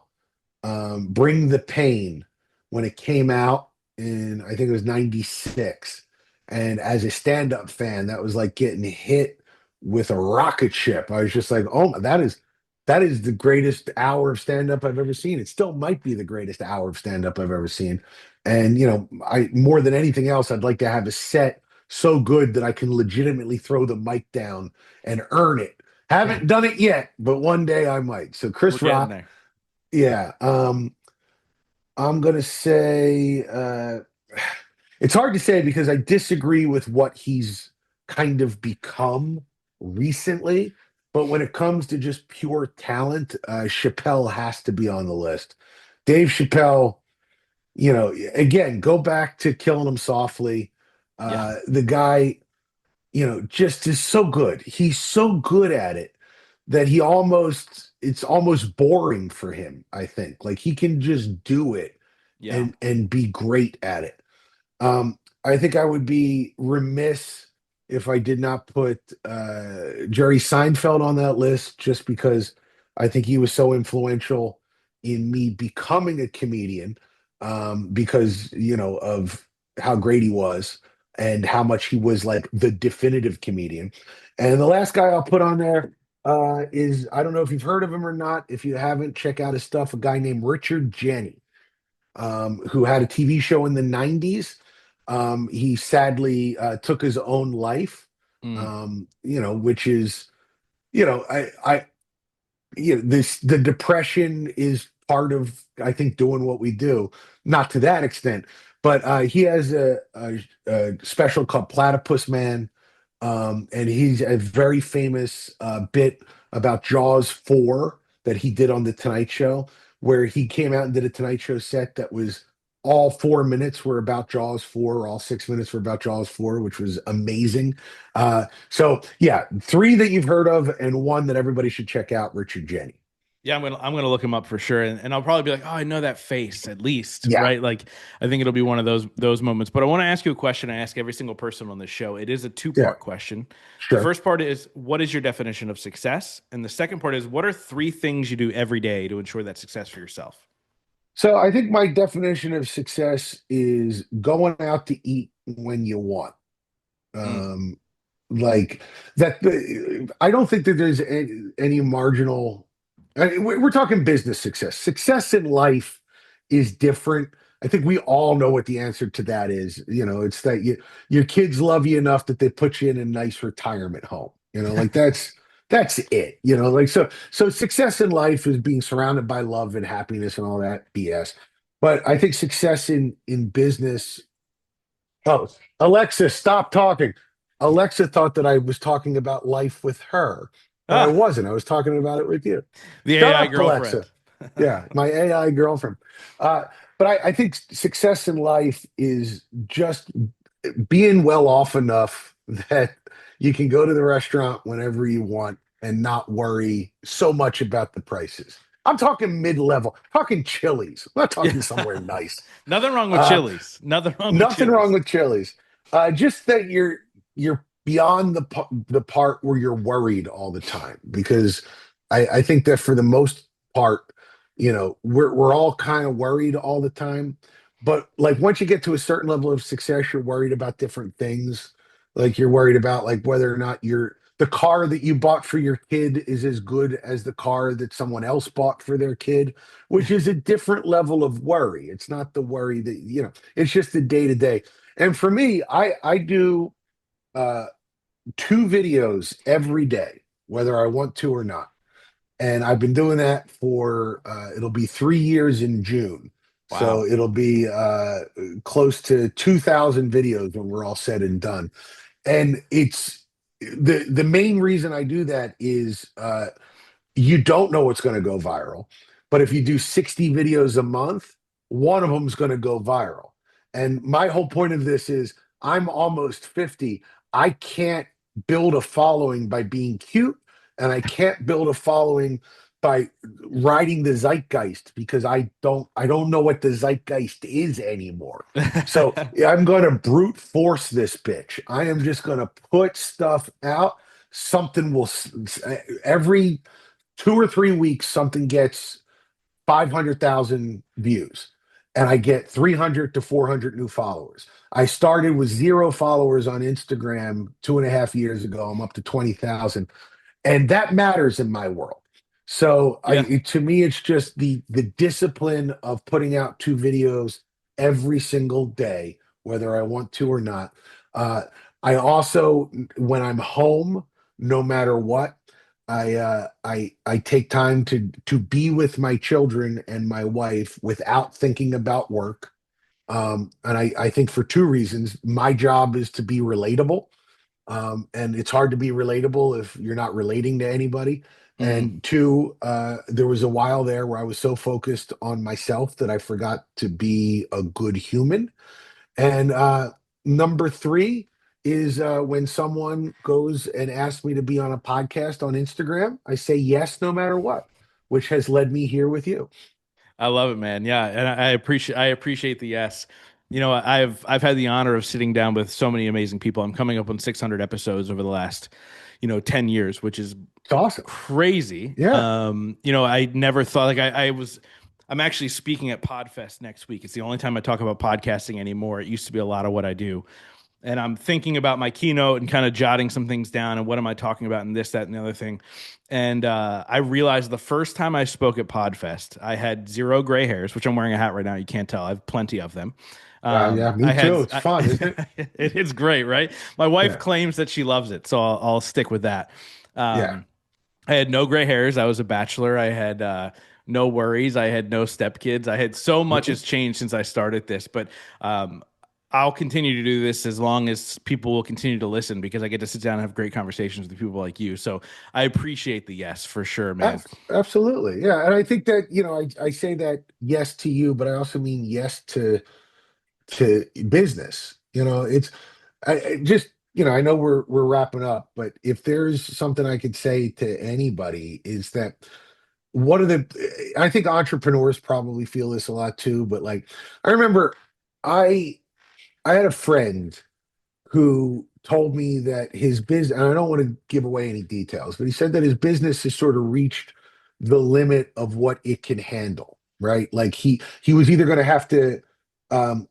Bring the Pain when it came out in, I think it was 96. And as a stand-up fan, that was like getting hit with a rocket ship. I was just like, oh, that is the greatest hour of stand-up I've ever seen. It still might be the greatest hour of stand-up I've ever seen. And I more than anything else, I'd like to have a set so good that I can legitimately throw the mic down and earn it. Yeah, Haven't done it yet, but one day I might. So we're Chris getting Rock, there. yeah. I'm gonna say it's hard to say because I disagree with what he's kind of become recently. But when it comes to just pure talent, Chappelle has to be on the list. Dave Chappelle, again, go back to Killing Him Softly. Yeah, The guy, just is so good. He's so good at it that it's almost boring for him, I think. Like he can just do it yeah, and be great at it. I think I would be remiss if I did not put Jerry Seinfeld on that list, just because I think he was so influential in me becoming a comedian, because of how great he was and how much he was like the definitive comedian. And the last guy I'll put on there is, I don't know if you've heard of him or not. If you haven't, check out his stuff. A guy named Richard Jenny, who had a TV show in the 90s. He sadly took his own life, mm, which is, the depression is part of, I think, doing what we do. Not to that extent, but he has a special called Platypus Man, and he's a very famous bit about Jaws 4 that he did on the Tonight Show, where he came out and did a Tonight Show set that was all 4 minutes were about Jaws 4, all 6 minutes were about Jaws 4, which was amazing. So yeah, three that you've heard of and one that everybody should check out, Richard Jenny. yeah. I'm gonna look him up for sure, and I'll probably be like, oh, I know that face at least, Yeah, right? Like, I think it'll be one of those moments. But I want to ask you a question. I ask every single person on this show. It is a two yeah, part question. The sure. first part is, what is your definition of success? And the second part is, what are three things you do every day to ensure that success for yourself? So I think my definition of success is going out to eat when you want. Mm, Um, like that. I don't think that there's any marginal. We're talking business success. Success in life is different. I think we all know what the answer to that is. It's that your kids love you enough that they put you in a nice retirement home. Like that's it. Like so success in life is being surrounded by love and happiness and all that BS. But I think success in business. Oh, Alexa, stop talking. Alexa thought that I was talking about life with her, but I ah, wasn't. I was talking about it with you. the Shut AI up, Alexa. girlfriend. Yeah, my AI girlfriend. Uh, but I think success in life is just being well off enough that you can go to the restaurant whenever you want and not worry so much about the prices. I'm talking mid-level, talking Chili's. I'm not Yeah. talking somewhere nice. Nothing wrong with Uh, Chili's. Nothing wrong with Nothing wrong Chili's. with Chili's. Just that you're beyond the part where you're worried all the time, because I think that for the most part, we're all kind of worried all the time. But like once you get to a certain level of success, you're worried about different things. Like you're worried about like whether or not the car that you bought for your kid is as good as the car that someone else bought for their kid, which is a different level of worry. It's not the worry that, it's just the day to day. And for me, I do uh two videos every day, whether I want to or not. And I've been doing that for it'll be 3 years in June. So Wow. it'll be close to 2,000 videos when we're all said and done. And it's the main reason I do that is you don't know what's going to go viral. But if you do 60 videos a month, one of them is going to go viral. And my whole point of this is I'm almost 50. I can't build a following by being cute, and I can't build a following by riding the zeitgeist because I don't know what the zeitgeist is anymore. So yeah, I'm going to brute force this bitch. I am just going to put stuff out. Something will every 2 or 3 weeks, something gets 500,000 views and I get 300 to 400 new followers. I started with 0 followers on Instagram 2.5 years ago. I'm up to 20,000, and that matters in my world. So Yeah. to me, it's just the discipline of putting out two videos every single day, whether I want to or not. Uh, I also, when I'm home, no matter what, I take time to be with my children and my wife without thinking about work. And I think for two reasons. My job is to be relatable, and it's hard to be relatable if you're not relating to anybody. Mhm. And two, there was a while there where I was so focused on myself that I forgot to be a good human. And number three is when someone goes and asks me to be on a podcast on Instagram, I say yes no matter what, which has led me here with you. I love it, man. Yeah, and I appreciate the yes. I've had the honor of sitting down with so many amazing people. I'm coming up on 600 episodes over the last, 10 years, which is It's awesome. crazy. Yeah. I never thought I'm actually speaking at Podfest next week. It's the only time I talk about podcasting anymore. It used to be a lot of what I do. And I'm thinking about my keynote and kind of jotting some things down and what am I talking about and this, that, and the other thing. And I realized the first time I spoke at Podfest, I had zero gray hairs, which I'm wearing a hat right now. You can't tell. I have plenty of them. Yeah, me too. It's I, fun, isn't it? it's great, right? My wife Yeah. claims that she loves it, so I'll stick with that. Yeah. Um, I had no gray hairs. I was a bachelor. I had no worries. I had no stepkids. I had so much has changed since I started this, but um, I'll continue to do this as long as people will continue to listen because I get to sit down and have great conversations with people like you. So I appreciate the yes for sure, man. Absolutely. Yeah. And I think that, I say that yes to you, but I also mean yes to business. It's I just, I know we're wrapping up, but if there's something I could say to anybody is that one of the I think entrepreneurs probably feel this a lot too, but like I remember I I had a friend who told me that his business, and I don't want to give away any details, but he said that his business has sort of reached the limit of what it can handle, right? Like he was either going to have to um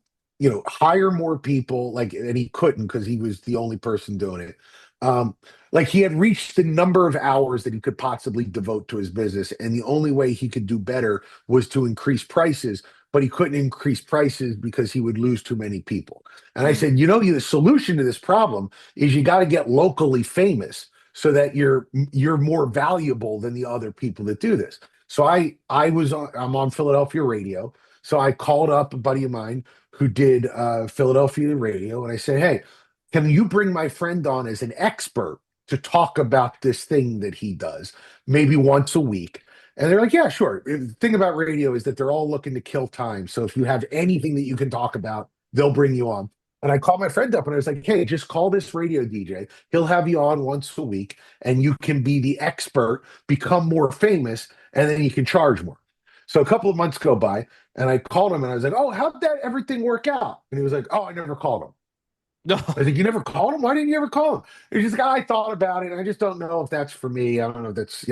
hire more people, like, and he couldn't because he was the only person doing it. Um like he had reached the number of hours that he could possibly devote to his business, and the only way he could do better was to increase prices, but he couldn't increase prices because he would lose too many people. And I Mm, said, the solution to this problem is you got to get locally famous so that you're more valuable than the other people that do this. So I'm on Philadelphia radio. So I called up a buddy of mine who did Philadelphia radio, and I said, "Hey, can you bring my friend on as an expert to talk about this thing that he does, maybe once a week?" And they're like, "Yeah, sure." The thing about radio is that they're all looking to kill time. So if you have anything that you can talk about, they'll bring you on. And I called my friend up and I was like, "Hey, just call this radio DJ. He'll have you on once a week and you can be the expert, become more famous, and then you can charge more." So a couple of months go by and I called him and I was like, "Oh, how'd that everything work out?" And he was like, "Oh, I never called him." no. I was like, "You never called him? Why didn't you ever call him?" He's just, "I thought about it. And I just don't know if that's for me. I don't know if that's.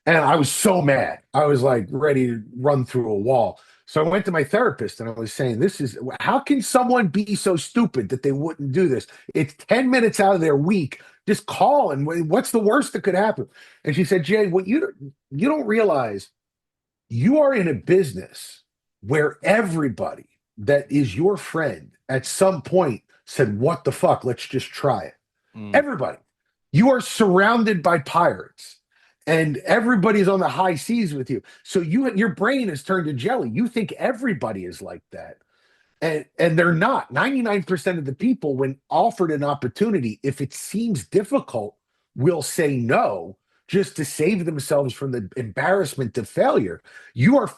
And I was so mad. I was like ready to run through a wall. So I went to my therapist and I was saying, how can someone be so stupid that they wouldn't do this? It's 10 minutes out of their week. Just call, and what's the worst that could happen? And she said, "Jay, what you don't realize, you are in a business where everybody that is your friend at some point said, 'What the fuck? Let's just try it.'" Mm, Everybody. you are surrounded by pirates and everybody's on the high seas with you. So your brain is turned to jelly. You think everybody is like that. And they're not. 99% of the people, when offered an opportunity, if it seems difficult, will say no just to save themselves from the embarrassment of failure. You are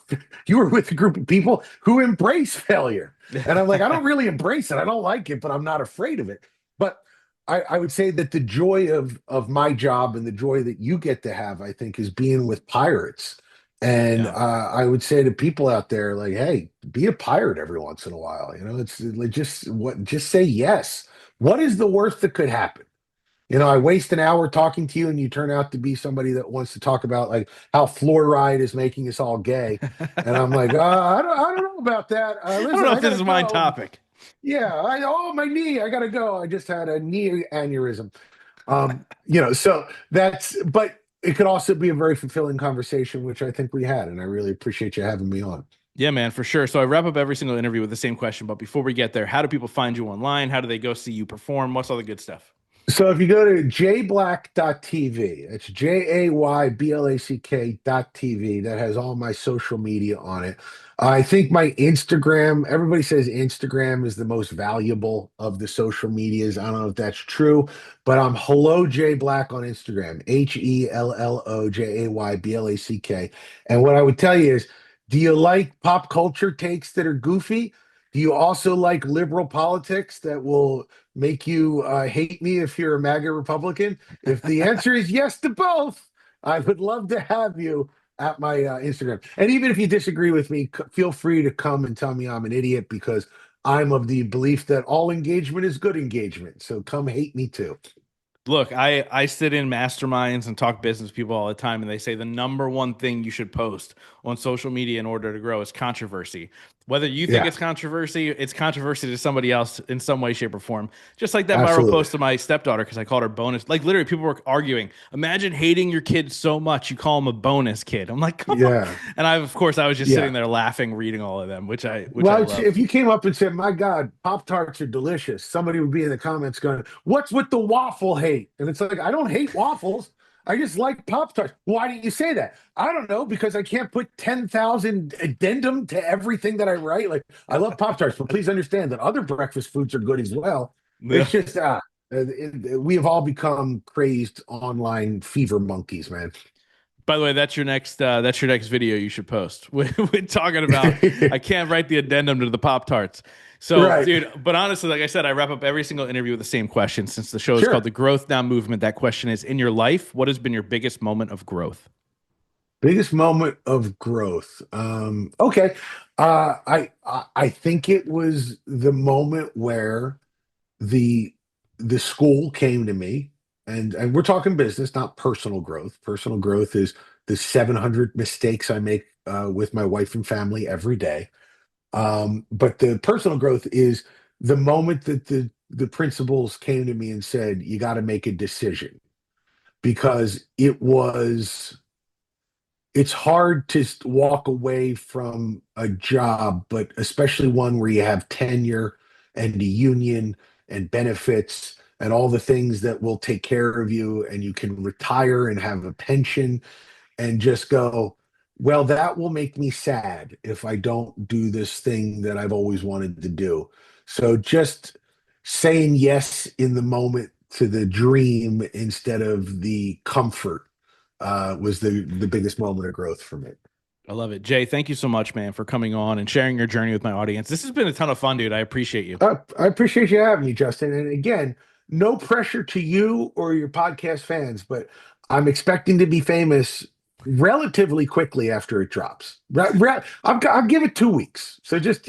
you are with a group of people who embrace failure. And I'm like, I don't really embrace it. I don't like it, but I'm not afraid of it. But I would say that the joy of my job and the joy that you get to have, I think, is being with pirates. And Yeah. I would say to people out there, like, hey, be a pirate every once in a while. You know, it's like just say yes. What is the worst that could happen? You know, I waste an hour talking to you, and you turn out to be somebody that wants to talk about like how fluoride is making us all gay. And I'm like, I don't know about that. I don't Listen, know I if this gotta is my go. topic. Yeah, my knee, I gotta go. I just had a knee aneurysm. So but it could also be a very fulfilling conversation, which I think we had, and I really appreciate you having me on. Yeah, man, for sure. So I wrap up every single interview with the same question. But before we get there, how do people find you online? How do they go see you perform? What's all the good stuff? So if you go to jayblack.tv, it's JAYBLACK.tv, that has all my social media on it. I think my Instagram, everybody says Instagram is the most valuable of the social medias. I don't know if that's true, but I'm Hello Jay Black on Instagram, HELLOJAYBLACK. And what I would tell you is, do you like pop culture takes that are goofy? Do you also like liberal politics that will make you hate me if you're a MAGA Republican? If the answer is yes to both, I would love to have you at my Instagram. And even if you disagree with me, feel free to come and tell me I'm an idiot, because I'm of the belief that all engagement is good engagement. So come hate me too. Look, I sit in masterminds and talk business with people all the time, and they say the number one thing you should post on social media in order to grow is controversy. Whether you think Yeah, it's controversy to somebody else in some way, shape, or form. Just like that viral absolutely. post to my stepdaughter because I called her bonus. Like literally, people were arguing. Imagine hating your kid so much you call him a bonus kid. I'm like, come on. Yeah, And of course, I was just sitting yeah. there laughing, reading all of them, which I Well, love. if you came up and said, "My God, Pop Tarts are delicious," somebody would be in the comments going, "What's with the waffle hate?" And it's like, I don't hate waffles. I just like Pop Tarts. Why didn't you say that? I don't know, because I can't put 10,000 addendum to everything that I write. Like, I love Pop Tarts, but please understand that other breakfast foods are good as well. Yeah. It's just, we have all become crazed online fever monkeys, man. By the way, that's your next video you should post. We're talking about I can't write the addendum to the Pop Tarts. So, Right. dude, but honestly, like I said, I wrap up every single interview with the same question since the show is called Sure. The Growth Now Movement. That question is, in your life, what has been your biggest moment of growth? Biggest moment of growth. Okay. I think it was the moment where the the school came to me, and we're talking business, not personal growth. Personal growth is the 700 mistakes I make with my wife and family every day. But the personal growth is the moment that the principals came to me and said, "You got to make a decision," because it's hard to walk away from a job, but especially one where you have tenure and a union and benefits and all the things that will take care of you, and you can retire and have a pension, and just go, well, that will make me sad if I don't do this thing that I've always wanted to do. So just saying yes in the moment to the dream instead of the comfort was the biggest moment of growth for me. I love it. Jay, thank you so much, man, for coming on and sharing your journey with my audience. This has been a ton of fun, dude. I appreciate you. I appreciate you having me, Justin. And again, no pressure to you or your podcast fans, but I'm expecting to be famous relatively quickly after it drops. I'll give it 2 weeks. So just,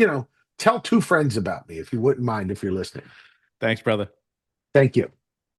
tell two friends about me if you wouldn't mind, if you're listening. Thanks, brother. Thank you.